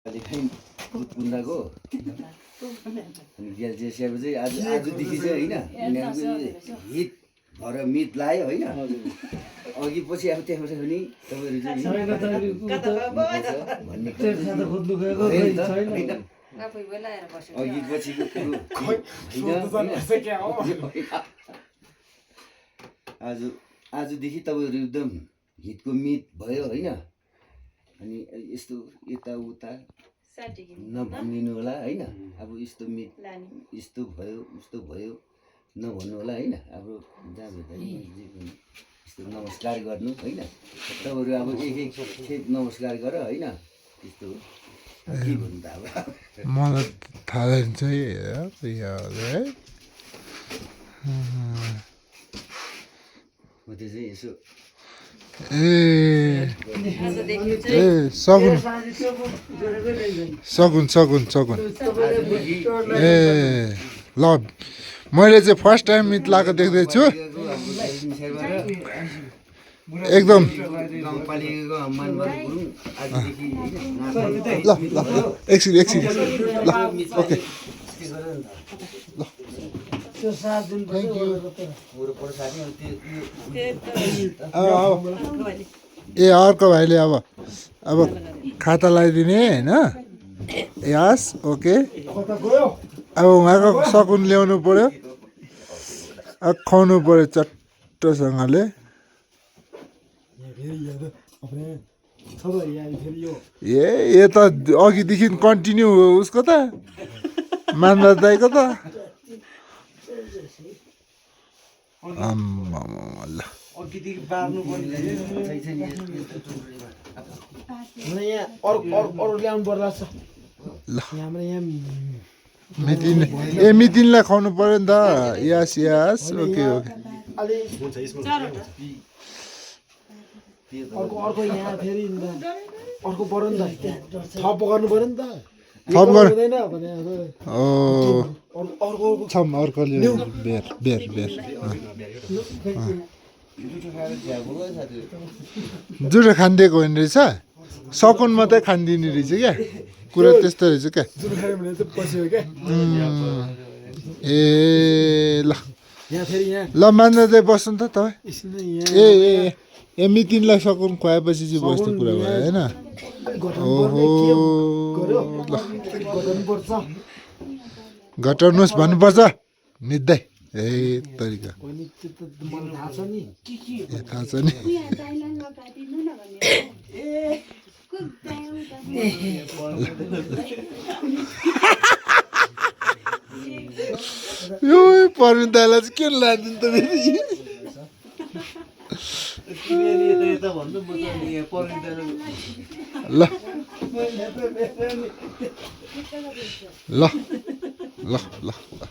लेखाइ कुन्दाको अनि ग्यास जेसियाको चाहिँ आजदेखि चाहिँ होइन यिनीहरूको हित भएर मित लाग्यो होइन अघि पछि अब त्यहाँबाट पनि तपाईँहरू चाहिँ अघि पछिको आजदेखि तपाईँहरू एकदम हितको मित भयो होइन अनि यस्तो यताउता नभनिदिनु होला होइन अब यस्तो मित यस्तो भयो उस्तो भयो नभन्नु होला होइन अब जहाँ भेट्दा यस्तो नमस्कार गर्नु होइन तपाईँहरू अब एक खेप नमस्कार गर होइन त्यस्तो के भन्नु त अब मलाई थाहा चाहिँ म त्यो चाहिँ यसो ए सगुन सगुन सगुन सगुन ए ल मैले चाहिँ फर्स्ट टाइम मित लगाएको देख्दैछु एकदम ल ल एकछिन एकछिन ल ओके ल ए अर्को भाइले अब खाता लगाइदिने होइन यस ओके अब उहाँको सकुन ल्याउनु पर्यो अब खुवाउनु पर्यो चट्टोसँगले ए त अघिदेखि कन्टिन्यू हो उसको त मान्दा दाइको त ल मितिनलाई खुवाउनु पर्यो नि त यस यस ओके ओके अर्को यहाँ फेरि अर्को पर्यो नि त थप गर्नु पर्यो नि त थप गर्नु अर्कोले बेर बेर बेर जुठो खानिदिएको होइन रहेछ सकुन मात्रै खानिदिने रहेछ क्या कुरा त्यस्तो रहेछ क्या ए ल ल मान्दा चाहिँ बस्नु त तपाईँ ए मितिनलाई सकुन खुवाएपछि चाहिँ बस्ने कुरा भयो होइन ओहो ल घटाउनुहोस् भन्नुपर्छ निद्दै ए तरिका ए थाहा छ नि यो पर्ने दाइलाई चाहिँ के लादिनु त फेरि ल ल ल ल ल